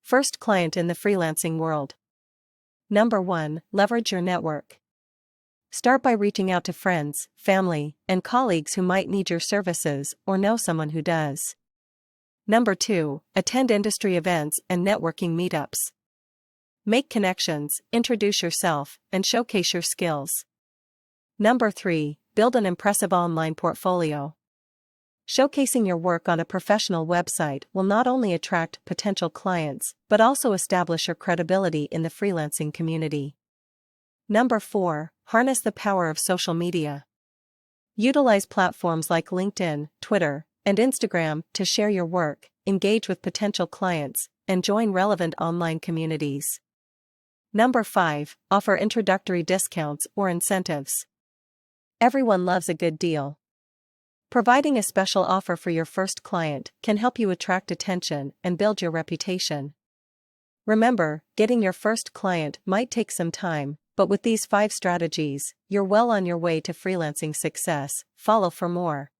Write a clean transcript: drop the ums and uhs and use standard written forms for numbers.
First client in the freelancing world. Number 1. Leverage your network. Start by reaching out to friends, family, and colleagues who might need your services or know someone who does. Number 2. Attend industry events and networking meetups. Make connections, introduce yourself, and showcase your skills. Number 3. Build an impressive online portfolio. Showcasing your work on a professional website will not only attract potential clients, but also establish your credibility in the freelancing community. Number 4. Harness the power of social media. Utilize platforms like LinkedIn, Twitter, and Instagram to share your work, engage with potential clients, and join relevant online communities. Number 5. Offer introductory discounts or incentives. Everyone loves a good deal. Providing a special offer for your first client can help you attract attention and build your reputation. Remember, getting your first client might take some time, but with these 5 strategies, you're well on your way to freelancing success. Follow for more.